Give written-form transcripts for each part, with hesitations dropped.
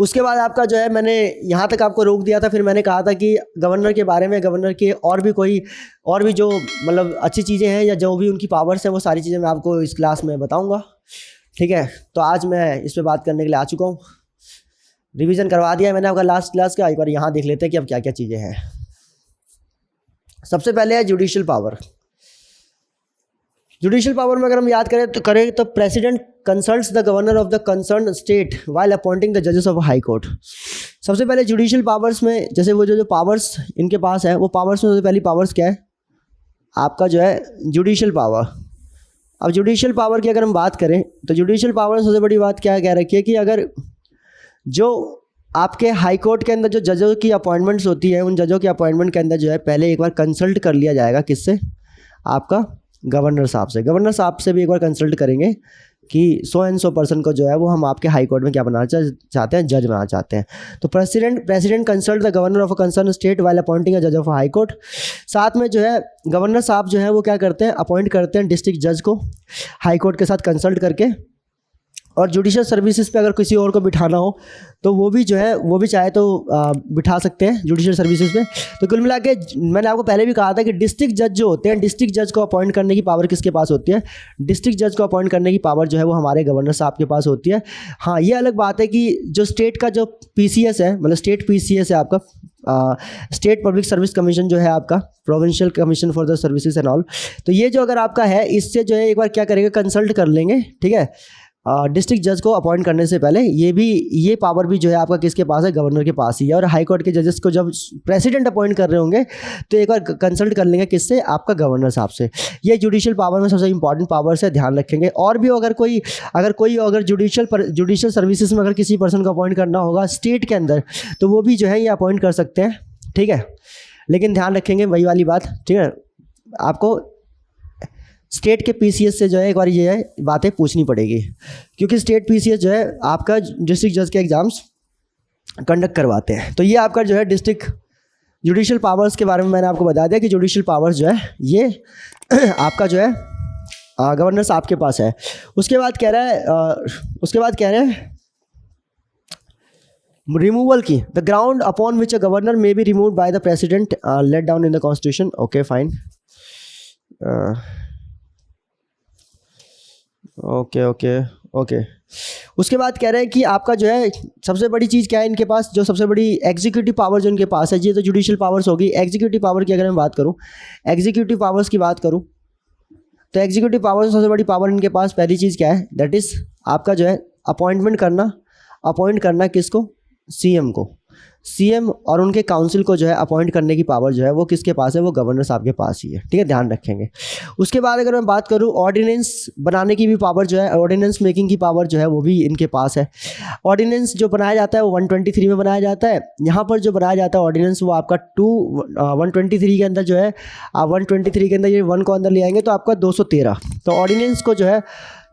उसके बाद आपका जो है मैंने यहाँ तक आपको रोक दिया था, फिर मैंने कहा था कि गवर्नर के बारे में, गवर्नर के और भी जो मतलब अच्छी चीज़ें हैं या जो भी उनकी पावर्स हैं वो सारी चीज़ें मैं आपको इस क्लास में बताऊँगा। ठीक है, तो आज मैं इस पर बात करने के लिए आ चुका हूँ। रिवीजन करवा दिया है मैंने आपका लास्ट क्लास का, एक बार यहाँ देख लेते हैं कि अब क्या क्या चीज़ें हैं। सबसे पहले है जुडिशियल पावर। जुडिशियल पावर में अगर हम याद करें तो president consults the governor of the concern state while appointing the जजेस ऑफ हाई कोर्ट। सबसे पहले जुडिशियल पावर्स में जैसे वो जो पावर्स इनके पास है, वो पावर्स में सबसे पहली पावर्स क्या है आपका जो है जुडिशियल पावर। अब जुडिशियल पावर की अगर हम बात करें तो जुडिशियल पावर में सबसे बड़ी बात क्या कह रखी है कि अगर जो आपके हाई कोर्ट के अंदर जो जजों की अपॉइंटमेंट्स होती है, उन जजों की अपॉइंटमेंट के अंदर जो है पहले एक बार कंसल्ट कर लिया जाएगा। किससे? आपका गवर्नर साहब से। गवर्नर साहब से भी एक बार कंसल्ट करेंगे कि सो एंड सो पर्सन को जो है वो हम आपके हाई कोर्ट में क्या बनाना चाहते हैं, जज बनाना चाहते हैं। तो president consult the governor of a concern state while appointing a जज ऑफ हाई कोर्ट। साथ में जो है गवर्नर साहब जो है वो क्या करते हैं, अपॉइंट करते हैं डिस्ट्रिक्ट जज को हाई कोर्ट के साथ कंसल्ट करके। और जुडिशियल सर्विसेज पे अगर किसी और को बिठाना हो तो वो भी जो है वो भी चाहे तो बिठा सकते हैं जुडिशियल सर्विसेज पे। तो कुल मिला के मैंने आपको पहले भी कहा था कि डिस्ट्रिक्ट जज जो होते हैं, डिस्ट्रिक्ट जज को अपॉइंट करने की पावर किसके पास होती है? डिस्ट्रिक्ट जज को अपॉइंट करने की पावर जो है वो हमारे गवर्नर साहब के पास होती है। हाँ, ये अलग बात है कि जो स्टेट का जो PCS है, मतलब स्टेट PCS है आपका, स्टेट पब्लिक सर्विस कमीशन जो है आपका, provincial commission for the services and all, तो ये जो अगर आपका है इससे जो है एक बार क्या करेंगे, कंसल्ट कर लेंगे। ठीक है, डिस्ट्रिक्ट जज को अपॉइंट करने से पहले ये पावर भी जो है आपका किसके पास है? गवर्नर के पास ही है। और हाई कोर्ट के जजेस को जब प्रेसिडेंट अपॉइंट कर रहे होंगे तो एक बार कंसल्ट कर लेंगे किससे? आपका गवर्नर साहब से। ये जुडिशियल पावर में सबसे इंपॉर्टेंट पावर से ध्यान रखेंगे। और भी अगर जुडिशियल सर्विसेज में अगर किसी पर्सन को अपॉइंट करना होगा स्टेट के अंदर तो वो भी जो है ये अपॉइंट कर सकते हैं। ठीक है, लेकिन ध्यान रखेंगे वही वाली बात। ठीक है, आपको स्टेट के PCS से जो है एक बार ये है बातें पूछनी पड़ेगी, क्योंकि स्टेट PCS जो है आपका डिस्ट्रिक्ट जज के एग्जाम्स कंडक्ट करवाते हैं। तो ये आपका जो है डिस्ट्रिक्ट जुडिशियल पावर्स के बारे में मैंने आपको बता दिया कि जुडिशियल पावर्स जो है ये आपका जो है गवर्नर साहब के पास है। उसके बाद कह रहा है रिमूवल की, the ground upon which a governor may be removed by the president laid down in the constitution. Okay fine, okay. उसके बाद कह रहे हैं कि आपका जो है सबसे बड़ी चीज़ क्या है इनके पास, जो सबसे बड़ी एग्जीक्यूटिव पावर जो इनके पास है, ये तो जुडिशियल पावर्स होगी। एग्जीक्यूटिव पावर की अगर मैं बात करूं, एग्जीक्यूटिव पावर्स की बात करूं तो एग्जीक्यूटिव पावर सबसे बड़ी पावर इनके पास पहली चीज़ क्या है? दैट इज़ आपका जो है अपॉइंट करना किसको? CM को। CM और उनके काउंसिल को जो है अपॉइंट करने की पावर जो है वो किसके पास है? वो गवर्नर साहब के पास ही है। ठीक है, ध्यान रखेंगे। उसके बाद अगर मैं बात करूं ऑर्डिनेंस बनाने की भी पावर जो है, ऑर्डिनेंस मेकिंग की पावर जो है वो भी इनके पास है। ऑर्डिनेंस जो बनाया जाता है वो 123 में बनाया जाता है। यहाँ पर जो बनाया जाता है ऑर्डिनेंस वो आपका 123 के अंदर जो है, आप 123 के अंदर ये 1 को अंदर ले आएंगे तो आपका 213। तो ऑर्डिनेंस को जो है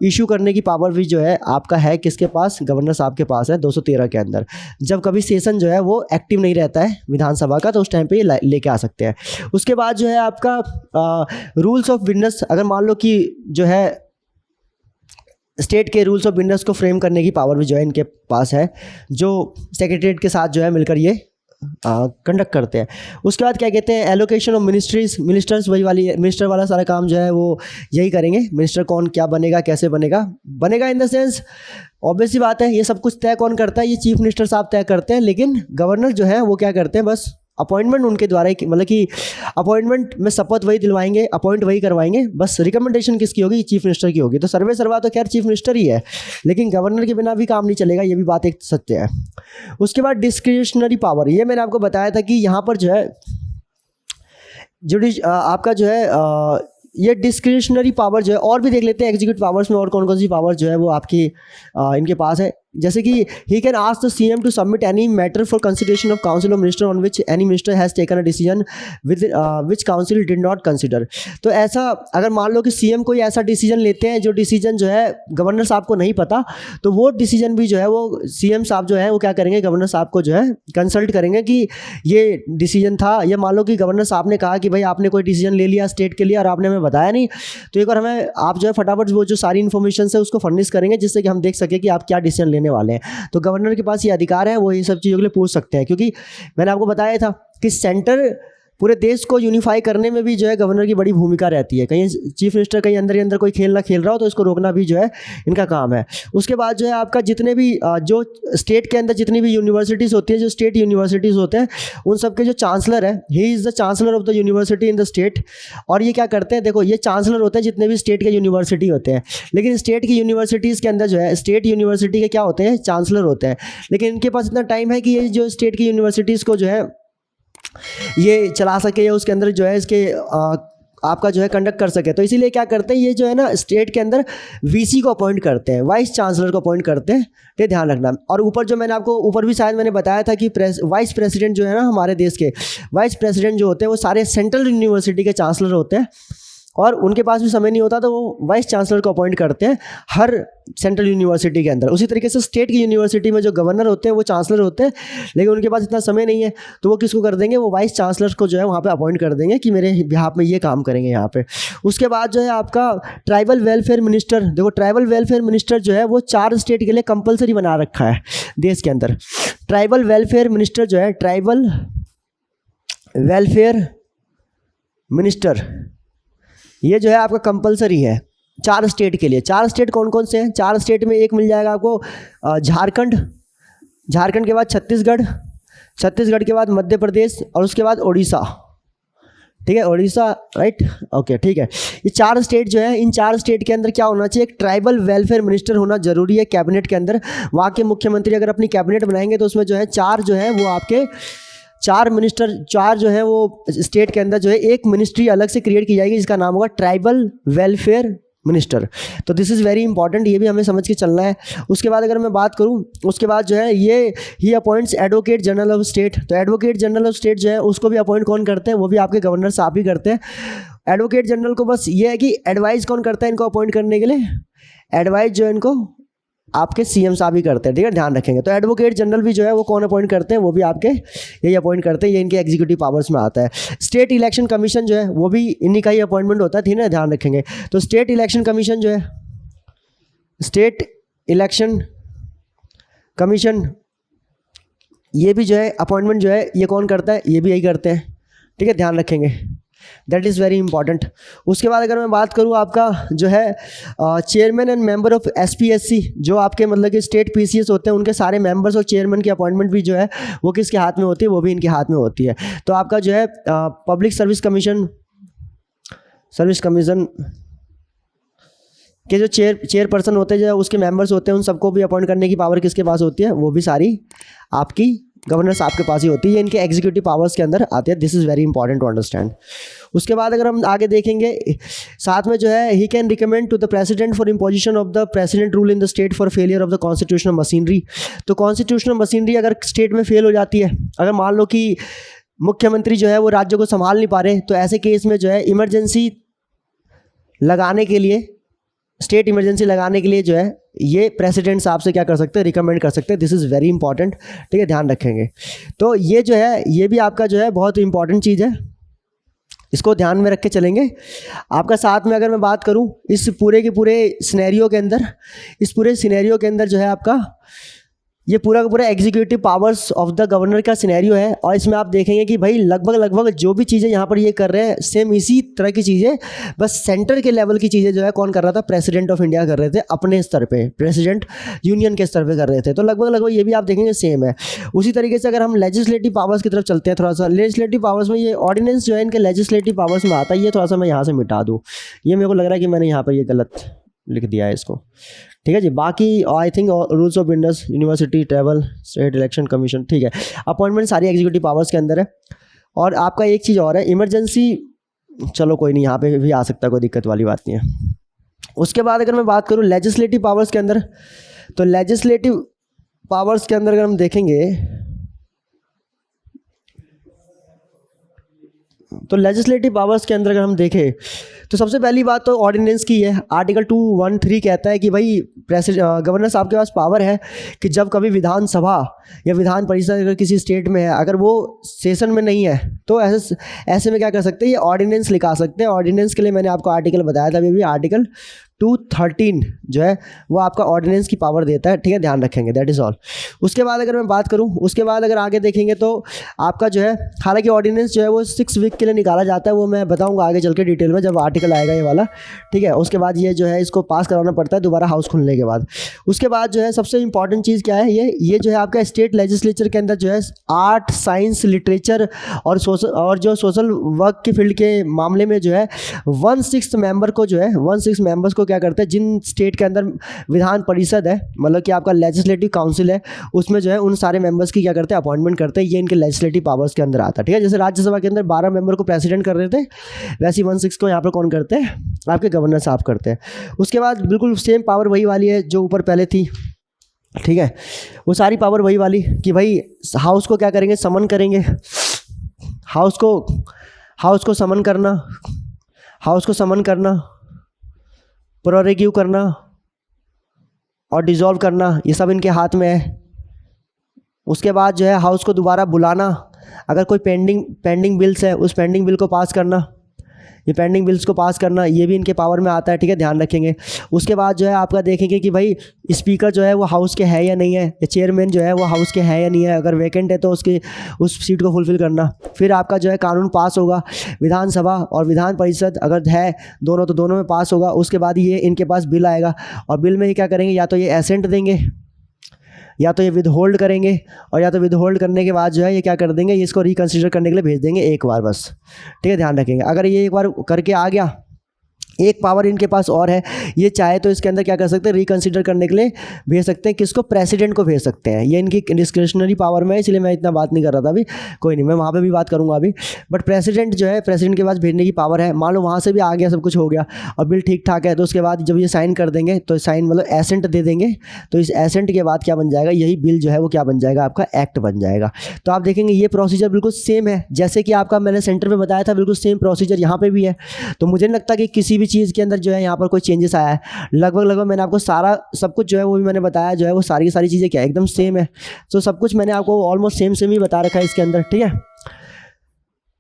इशू करने की पावर भी जो है आपका है किसके पास? गवर्नर साहब के पास है 213 के अंदर। जब कभी सेशन जो है वो एक्टिव नहीं रहता है विधानसभा का तो उस टाइम पे ये लेके आ सकते हैं। उसके बाद जो है आपका रूल्स ऑफ बिजनेस, अगर मान लो कि जो है स्टेट के रूल्स ऑफ बिजनेस को फ्रेम करने की पावर भी जो है इनके पास है, जो सेक्रेटरीट के साथ जो है मिलकर ये कंडक्ट करते हैं। उसके बाद क्या कहते हैं, एलोकेशन ऑफ मिनिस्टर्स, वही वाली मिनिस्टर वाला सारा काम जो है वो यही करेंगे। मिनिस्टर कौन क्या बनेगा, कैसे बनेगा इन द सेंस ऑब्वियस सी बात है, ये सब कुछ तय कौन करता है? ये चीफ मिनिस्टर साहब तय करते हैं। लेकिन गवर्नर जो है वो क्या करते हैं, बस अपॉइंटमेंट उनके द्वारा ही, मतलब कि अपॉइंटमेंट में शपथ वही दिलवाएंगे, अपॉइंट वही करवाएंगे, बस रिकमेंडेशन किसकी होगी? चीफ मिनिस्टर की होगी। तो सर्वे सर्वा तो खैर चीफ मिनिस्टर ही है, लेकिन गवर्नर के बिना भी काम नहीं चलेगा, ये भी बात एक सत्य है। उसके बाद डिस्क्रिशनरी पावर, ये मैंने आपको बताया था कि यहाँ पर जो है आपका जो है ये डिस्क्रिशनरी पावर जो है, और भी देख लेते हैं एग्जीक्यूटिव पावर्स में और कौन कौन सी पावर जो है वो आपकी इनके पास है। जैसे कि he can ask the CM to submit any matter for consideration of council of minister on which any minister has taken a decision which council did not consider. तो ऐसा अगर मान लो कि CM कोई ऐसा डिसीजन लेते हैं जो डिसीजन जो है गवर्नर साहब को नहीं पता, तो वो डिसीजन भी जो है वो CM साहब जो है वो क्या करेंगे, गवर्नर साहब को जो है कंसल्ट करेंगे कि ये डिसीजन था। या मान लो कि गवर्नर साहब ने कहा कि भाई आपने कोई डिसीजन ले लिया स्टेट के लिए और आपने हमें बताया नहीं, तो एक बार हमें आप जो है फटाफट वो जो सारी इन्फॉर्मेशन है उसको फर्निश करेंगे जिससे कि हम देख सके कि आप क्या डिसीजन लेने वाले हैं। तो गवर्नर के पास ये अधिकार है, वो ये सब चीज़ों के लिए पूछ सकते हैं, क्योंकि मैंने आपको बताया था कि सेंटर पूरे देश को यूनिफाई करने में भी जो है गवर्नर की बड़ी भूमिका रहती है। कहीं चीफ मिनिस्टर कहीं अंदर ही अंदर कोई खेल ना खेल रहा हो तो इसको रोकना भी जो है इनका काम है। उसके बाद जो है आपका जितने भी जो स्टेट के अंदर जितनी भी यूनिवर्सिटीज़ होती है, जो स्टेट यूनिवर्सिटीज़ होते हैं, उन सब के जो चांसलर है, he is the chancellor of the university in the state. और ये क्या करते हैं, देखो ये चांसलर होते हैं जितने भी स्टेट के यूनिवर्सिटी होते हैं, लेकिन स्टेट की यूनिवर्सिटीज़ के अंदर जो है स्टेट यूनिवर्सिटी के क्या होते हैं, चांसलर होते हैं। लेकिन इनके पास इतना टाइम है कि ये जो स्टेट की यूनिवर्सिटीज़ को जो है ये चला सके या उसके अंदर जो है इसके आपका जो है कंडक्ट कर सके। तो इसीलिए क्या करते हैं, ये जो है ना स्टेट के अंदर वीसी को अपॉइंट करते हैं, वाइस चांसलर को अपॉइंट करते हैं, ये ध्यान रखना। और ऊपर जो मैंने आपको ऊपर भी शायद मैंने बताया था कि वाइस प्रेसिडेंट जो है ना हमारे देश के वाइस प्रेसिडेंट जो होते हैं वो सारे सेंट्रल यूनिवर्सिटी के चांसलर होते हैं, और उनके पास भी समय नहीं होता तो वो वाइस चांसलर को अपॉइंट करते हैं हर सेंट्रल यूनिवर्सिटी के अंदर। उसी तरीके से स्टेट की यूनिवर्सिटी में जो गवर्नर होते हैं वो चांसलर होते हैं, लेकिन उनके पास इतना समय नहीं है तो वो किसको कर देंगे, वो वाइस चांसलर को जो है वहाँ पे अपॉइंट कर देंगे कि मेरे बिहाफ में ये काम करेंगे यहाँ पे। उसके बाद जो है आपका ट्राइबल वेलफेयर मिनिस्टर, देखो ट्राइबल वेलफेयर मिनिस्टर जो है वो 4 स्टेट के लिए कंपलसरी बना रखा है देश के अंदर। ट्राइबल वेलफेयर मिनिस्टर जो है, ट्राइबल वेलफेयर मिनिस्टर, ये जो है आपका कंपलसरी है 4 स्टेट के लिए। 4 स्टेट कौन कौन से हैं, 4 स्टेट में एक मिल जाएगा आपको झारखंड, झारखंड के बाद छत्तीसगढ़, छत्तीसगढ़ के बाद मध्य प्रदेश, और उसके बाद उड़ीसा। ठीक है, उड़ीसा, राइट, ओके, ठीक है। ये 4 स्टेट जो है, इन 4 स्टेट के अंदर क्या होना चाहिए, एक ट्राइबल वेलफेयर मिनिस्टर होना जरूरी है कैबिनेट के अंदर। वहाँ के मुख्यमंत्री अगर अपनी कैबिनेट बनाएंगे तो उसमें जो है 4 जो है वो आपके 4 मिनिस्टर, 4 जो है वो स्टेट के अंदर जो है एक मिनिस्ट्री अलग से क्रिएट की जाएगी जिसका नाम होगा ट्राइबल वेलफेयर मिनिस्टर। तो दिस इज़ वेरी इंपॉर्टेंट, ये भी हमें समझ के चलना है। उसके बाद अगर मैं बात करूं, उसके बाद जो है ये ही appoints advocate general of state. तो एडवोकेट जनरल ऑफ स्टेट जो है उसको भी अपॉइंट कौन करते हैं, वो भी आपके गवर्नर साहब ही करते हैं। एडवोकेट जनरल को बस ये है कि एडवाइस कौन करता है इनको अपॉइंट करने के लिए, एडवाइस जो है इनको आपके सीएम साहब ही करते हैं। ठीक है, ध्यान रखेंगे। तो एडवोकेट जनरल भी जो है वो कौन अपॉइंट करते हैं, वो भी आपके यही अपॉइंट करते हैं, ये इनके एग्जीक्यूटिव पावर्स में आता है। स्टेट इलेक्शन कमीशन जो है वो भी इन्हीं का ही अपॉइंटमेंट होता है, ठीक है, ध्यान रखेंगे। तो स्टेट इलेक्शन कमीशन जो है, स्टेट इलेक्शन कमीशन, ये भी जो है अपॉइंटमेंट जो है ये कौन करता है, ये भी यही करते हैं। ठीक है, ध्यान रखेंगे, दैट इज़ वेरी इंपॉर्टेंट। उसके बाद अगर मैं बात करूँ आपका जो है chairman and member of SPSC, जो आपके मतलब कि स्टेट पीसीएस होते हैं, उनके सारे मेंबर्स और चेयरमैन की अपॉइंटमेंट भी जो है वो किसके हाथ में होती है, वो भी इनके हाथ में होती है। तो आपका जो है पब्लिक सर्विस कमीशन के जो चेयरपर्सन होते हैं, जो उसके मेंबर्स होते हैं, उन सबको भी अपॉइंट करने की पावर किसके पास होती है, वो भी सारी आपकी गवर्नर साहब के पास ही होती है, इनके एग्जीक्यूटिव पावर्स के अंदर आते हैं। This is very important to understand. उसके बाद अगर हम आगे देखेंगे, साथ में जो है he can recommend to the president for imposition of the president rule in the state for failure of the constitutional machinery. तो कॉन्स्टिट्यूशनल मशीनरी अगर स्टेट में फेल हो जाती है, अगर मान लो कि मुख्यमंत्री जो है वो राज्य को संभाल नहीं पा रहे, तो ऐसे केस में जो है इमरजेंसी लगाने के लिए, स्टेट इमरजेंसी लगाने के लिए जो है ये प्रेसिडेंट साहब से क्या कर सकते हैं, रिकमेंड कर सकते हैं। दिस इज़ वेरी इंपॉर्टेंट, ठीक है, ध्यान रखेंगे। तो ये जो है ये भी आपका जो है बहुत इंपॉर्टेंट चीज़ है, इसको ध्यान में रख के चलेंगे। आपका साथ में अगर मैं बात करूं इस पूरे के पूरे सिनेरियो के अंदर, इस पूरे सिनेरियो के अंदर जो है आपका ये पूरा का पूरा executive powers of the governor का सिनेरियो है। और इसमें आप देखेंगे कि भाई लगभग जो भी चीज़ें यहाँ पर ये कर रहे हैं, सेम इसी तरह की चीज़ें, बस सेंटर के लेवल की चीज़ें जो है कौन कर रहा था, प्रेसिडेंट ऑफ इंडिया कर रहे थे अपने स्तर पे, प्रेसिडेंट यूनियन के स्तर पे कर रहे थे। तो लगभग ये भी आप देखेंगे सेम है। उसी तरीके से अगर हम लेजिस्लेटिव पावर्स की तरफ चलते हैं, थोड़ा सा लेजिस्लेटिव पावर्स में ये ऑर्डिनेंस जो है इनके लेजिस्लेटिव पावर्स में आता है। ये थोड़ा सा मैं यहाँ से मिटा दूँ, ये मेरे को लग रहा है कि मैंने यहाँ पर ये गलत लिख दिया है इसको, ठीक है जी। बाकी I think rules of Indus, university, travel, state election commission, ठीक है, अपॉइंटमेंट सारी एग्जीक्यूटिव पावर्स के अंदर है। और आपका एक चीज़ और है, इमरजेंसी, चलो कोई नहीं, यहाँ पे भी आ सकता है, कोई दिक्कत वाली बात नहीं है। उसके बाद अगर मैं बात करूँ लेजिस्लेटिव पावर्स के अंदर, तो लेजिस्लेटिव पावर्स के अंदर अगर हम देखेंगे तो लेजिस्लेटिव पावर्स के अंदर अगर हम देखें तो सबसे पहली बात तो ऑर्डिनेंस की है। आर्टिकल 213 कहता है कि भाई गवर्नर साहब के पास पावर है कि जब कभी विधानसभा या विधान परिषद अगर किसी स्टेट में है, अगर वो सेशन में नहीं है, तो ऐसे में क्या कर सकते हैं, ये ऑर्डिनेंस लिखा सकते हैं। ऑर्डिनेंस के लिए मैंने आपको आर्टिकल बताया था, अभी आर्टिकल 213 जो है वो आपका ऑर्डिनेंस की पावर देता है, ठीक है, ध्यान रखेंगे, दैट इज़ ऑल। उसके बाद अगर मैं बात करूं, उसके बाद अगर आगे देखेंगे तो आपका जो है, हालांकि ऑर्डिनेंस जो है वो 6 वीक के लिए निकाला जाता है, वो मैं बताऊंगा आगे चल के डिटेल में जब आर्टिकल आएगा ये वाला, ठीक है। उसके बाद ये जो है इसको पास कराना पड़ता है दोबारा हाउस खुलने के बाद। उसके बाद जो है सबसे इंपॉर्टेंट चीज़ क्या है, ये जो है आपका स्टेट लेजिस्लेचर के अंदर जो है आर्ट, साइंस, लिटरेचर और जो सोशल वर्क की फील्ड के मामले में जो है 1/6 मेंबर को जो है 1/6 मेंबर्स को क्या करते हैं, जिन स्टेट के अंदर विधान परिषद है, मतलब कि आपका लेजिस्लेटिव काउंसिल है, उसमें जो है उन सारे मेंबर्स की क्या करते हैं, अपॉइंटमेंट करते हैं। ये इनके लेजिस्लेटिव पावर्स के अंदर आता है, ठीक है। जैसे राज्यसभा के अंदर 12 मेंबर को प्रेसिडेंट कर रहे थे, वैसे 1/6 को यहाँ पर कौन करते हैं, आपके गवर्नर साहब करते हैं। उसके बाद बिल्कुल सेम पावर वही वाली है जो ऊपर पहले थी, ठीक है, वो सारी पावर वही वाली कि भाई हाउस को क्या करेंगे, समन करेंगे, हाउस को समन करना, हाउस को समन करना, प्रोरोगेटिव करना और डिसॉल्व करना, ये सब इनके हाथ में है। उसके बाद जो है हाउस को दोबारा बुलाना, अगर कोई पेंडिंग बिल्स है उस पेंडिंग बिल को पास करना, ये पेंडिंग बिल्स को पास करना, ये भी इनके पावर में आता है, ठीक है, ध्यान रखेंगे। उसके बाद जो है आपका देखेंगे कि भाई स्पीकर जो है वो हाउस के है या नहीं है, या चेयरमैन जो है वो हाउस के है या नहीं है, अगर वैकेंट है तो उस सीट को फुलफिल करना। फिर आपका जो है कानून पास होगा, विधानसभा और विधान परिषद अगर है दोनों तो दोनों में पास होगा। उसके बाद ये इनके पास बिल आएगा और बिल में ये क्या करेंगे, या तो ये एसेंट देंगे या तो ये विद होल्ड करेंगे, और या तो विद होल्ड करने के बाद जो है ये क्या कर देंगे, ये इसको रिकंसिडर करने के लिए भेज देंगे एक बार बस, ठीक है, ध्यान रखेंगे। अगर ये एक बार करके आ गया, एक पावर इनके पास और है, ये चाहे तो इसके अंदर क्या कर सकते हैं, रिकंसिडर करने के लिए भेज सकते हैं, किसको, प्रेसिडेंट को भेज सकते हैं। ये इनकी डिस्क्रिशनरी पावर में है, इसलिए मैं इतना बात नहीं कर रहा था अभी, कोई नहीं, मैं वहाँ पे भी बात करूँगा अभी। बट प्रेसिडेंट जो है, प्रेसिडेंट के पास भेजने की पावर है। मान लो वहाँ से भी आ गया, सब कुछ हो गया और बिल ठीक ठाक है, तो उसके बाद जब ये साइन कर देंगे, तो साइन मतलब एसेंट दे देंगे, तो इस एसेंट के बाद क्या बन जाएगा, यही बिल जो है वो क्या बन जाएगा, आपका एक्ट बन जाएगा। तो आप देखेंगे ये प्रोसीजर बिल्कुल सेम है जैसे कि आपका मैंने सेंटर में बताया था, बिल्कुल सेम प्रोसीजर यहाँ पर भी है। तो मुझे नहीं लगता कि किसी भी चीज़ के अंदर जो है यहाँ पर कोई चेंजेस आया है। लगभग मैंने आपको सारा सब कुछ जो है वो भी मैंने बताया, जो है वो सारी की सारी चीज़ें क्या एकदम सेम है। तो सब कुछ मैंने आपको ऑलमोस्ट सेम ही बता रखा है इसके अंदर, ठीक है।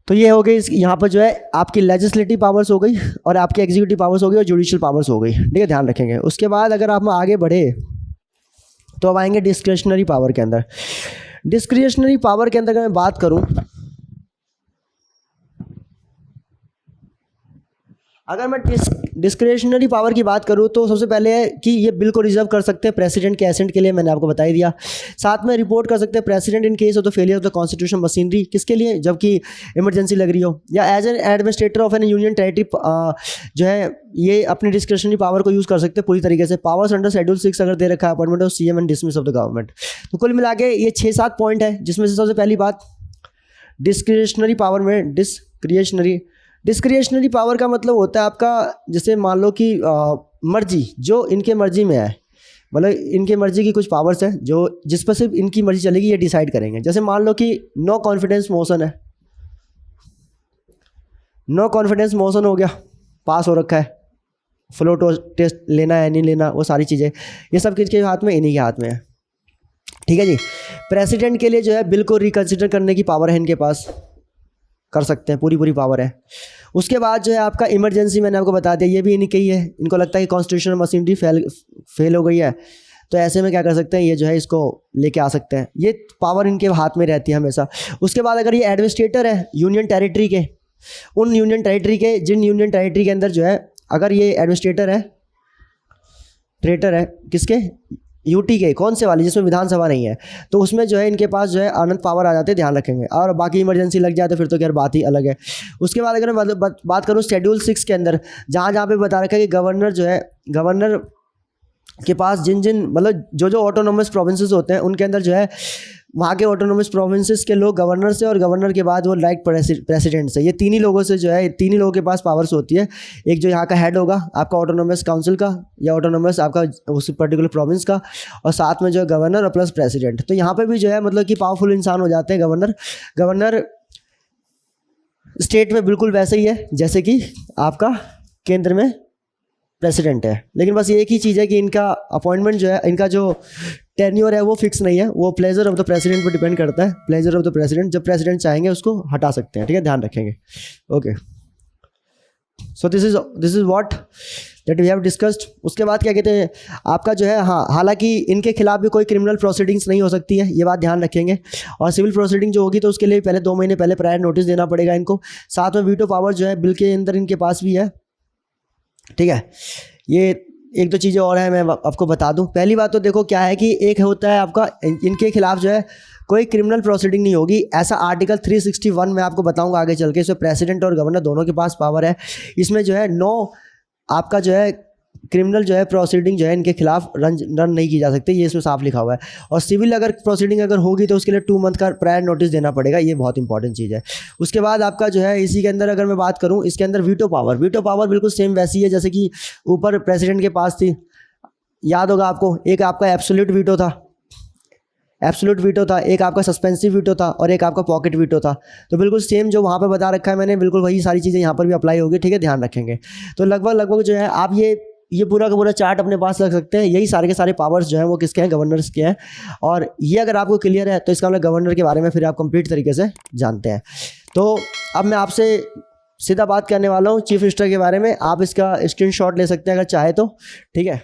तो ये हो गई यहाँ पर जो है आपकी लेजिस्लेटिव पावर्स हो गई और आपकी एग्जीक्यूटिव पावर्स हो गई और जुडिशियल पावर्स हो गई, ठीक है, ध्यान रखेंगे। उसके बाद अगर आप आगे बढ़े तो अब आएंगे डिस्क्रिशनरी पावर के अंदर। डिस्क्रिशनरी पावर के अंदर अगर मैं बात करूँ, अगर मैं डिस्क्रिशनरी पावर की बात करूं तो सबसे पहले है कि ये बिल को रिजर्व कर सकते हैं प्रेसिडेंट के एसेंट के लिए, मैंने आपको बता ही दिया। साथ में रिपोर्ट कर सकते हैं president in case of the failure of the constitution machinery, किसके लिए, जबकि इमरजेंसी लग रही हो, या as an administrator of an union territory जो है ये अपनी डिस्क्रिशनरी पावर को यूज़ कर सकते हैं पूरी तरीके से। पावर्स अंडर शेड्यूल 6 अगर दे रखा है, appointment of CM and dismiss of the government. तो कुल मिला के ये 6-7 पॉइंट है, जिसमें से सबसे पहली बात डिस्क्रिशनरी पावर में डिस्क्रिशनरी पावर का मतलब होता है आपका, जैसे मान लो कि मर्जी जो इनके मर्जी में है, मतलब इनके मर्जी की कुछ पावर्स हैं जो जिस पर सिर्फ इनकी मर्जी चलेगी, ये डिसाइड करेंगे। जैसे मान लो कि नो कॉन्फिडेंस मोशन है, नो कॉन्फिडेंस मोशन हो गया, पास हो रखा है, फ्लो टेस्ट लेना है नहीं लेना, वो सारी चीज़ें ये सब किसके हाथ में, इन्हीं के हाथ में है, ठीक है जी। प्रेसिडेंट के लिए जो है बिल को रिकंसिडर करने की पावर है इनके पास, कर सकते हैं, पूरी पावर है। उसके बाद जो है आपका इमरजेंसी, मैंने आपको बता दिया, ये भी इन्हीं की ही है। इनको लगता है कि कॉन्स्टिट्यूशनल मशीनरी फेल हो गई है, तो ऐसे में क्या कर सकते हैं, ये जो है इसको लेके आ सकते हैं, ये पावर इनके हाथ में रहती है हमेशा। उसके बाद अगर ये एडमिनिस्ट्रेटर है यूनियन टेरिटरी के, उन यूनियन टेरिटरी के, जिन यूनियन टेरिटरी के अंदर जो है अगर ये एडमिनिस्ट्रेटर है, ट्रेटर है, किसके, यूटी के, कौन से वाली, जिसमें विधानसभा नहीं है, तो उसमें जो है इनके पास जो है अनंत पावर आ जाते हैं, ध्यान रखेंगे। और बाकी इमरजेंसी लग जाए तो फिर तो खैर बात ही अलग है। उसके बाद अगर मैं बात करूँ शेड्यूल 6 के अंदर, जहाँ पे बता रखा है कि गवर्नर जो है, गवर्नर के पास जिन मतलब जो ऑटोनोमस प्रोविंसेस होते हैं उनके अंदर जो है वहाँ के ऑटोनोमस प्रोविंसेस के लोग गवर्नर से, और गवर्नर के बाद वो लाइक प्रेसिडेंट से, ये तीन ही लोगों से जो है, तीन ही लोगों के पास पावर्स होती है। एक जो यहाँ का हेड होगा आपका ऑटोनोमस काउंसिल का या ऑटोनोमस आपका उस पर्टिकुलर प्रोविंस का, और साथ में जो है गवर्नर और प्लस प्रेसिडेंट। तो यहाँ पे भी जो है मतलब कि पावरफुल इंसान हो जाते हैं गवर्नर स्टेट में बिल्कुल वैसे ही है जैसे कि आपका केंद्र में प्रेसिडेंट है, लेकिन बस एक ही चीज़ है कि इनका अपॉइंटमेंट जो है, इनका जो टेन्योर है वो फिक्स नहीं है, वो प्लेजर ऑफ द प्रेसिडेंट पर डिपेंड करता है। प्लेजर ऑफ द प्रेसिडेंट, जब प्रेसिडेंट चाहेंगे उसको हटा सकते हैं, ठीक है, ध्यान रखेंगे। Okay, so this is what that we have discussed. उसके बाद क्या कहते हैं आपका जो है, हाँ, हालांकि इनके खिलाफ भी कोई क्रिमिनल प्रोसीडिंग्स नहीं हो सकती है, ये बात ध्यान रखेंगे। और सिविल प्रोसीडिंग जो होगी तो उसके लिए पहले 2 महीने पहले प्रायर नोटिस देना पड़ेगा इनको। साथ में वीटो पावर जो है बिल के अंदर इनके पास भी है, ठीक है। ये एक दो चीज़ें और हैं, मैं आपको बता दूं। पहली बात तो देखो क्या है कि एक होता है आपका इनके खिलाफ जो है कोई क्रिमिनल प्रोसीडिंग नहीं होगी, ऐसा आर्टिकल 361 मैं आपको बताऊंगा आगे चल के। इसमें प्रेसिडेंट और गवर्नर दोनों के पास पावर है। इसमें जो है आपका जो है क्रिमिनल जो है प्रोसीडिंग जो है इनके खिलाफ रन नहीं की जा सकती, ये इसमें साफ लिखा हुआ है। और सिविल अगर प्रोसीडिंग अगर होगी तो उसके लिए 2 मंथ का प्रायर नोटिस देना पड़ेगा, ये बहुत इंपॉर्टेंट चीज़ है। उसके बाद आपका जो है इसी के अंदर अगर मैं बात करूँ, इसके अंदर वीटो पावर बिल्कुल सेम वैसी है जैसे कि ऊपर प्रेसिडेंट के पास थी। याद होगा आपको, एक आपका एब्सोल्यूट वीटो था, एक आपका सस्पेंसिव वीटो था और एक आपका पॉकेट वीटो था। तो बिल्कुल सेम जो वहाँ पे बता रखा है मैंने, बिल्कुल वही सारी चीज़ें यहाँ पर भी अप्लाई होगी, ठीक है, ध्यान रखेंगे। तो लगभग जो है आप ये पूरा का पूरा चार्ट अपने पास रख सकते हैं। यही सारे के सारे पावर्स जो हैं वो किसके हैं, गवर्नर्स के हैं। और ये अगर आपको क्लियर है तो इसका मतलब गवर्नर के बारे में फिर आप कंप्लीट तरीके से जानते हैं। तो अब मैं आपसे सीधा बात करने वाला हूँ चीफ मिनिस्टर के बारे में। आप इसका स्क्रीनशॉट ले सकते हैं अगर चाहे तो, ठीक है।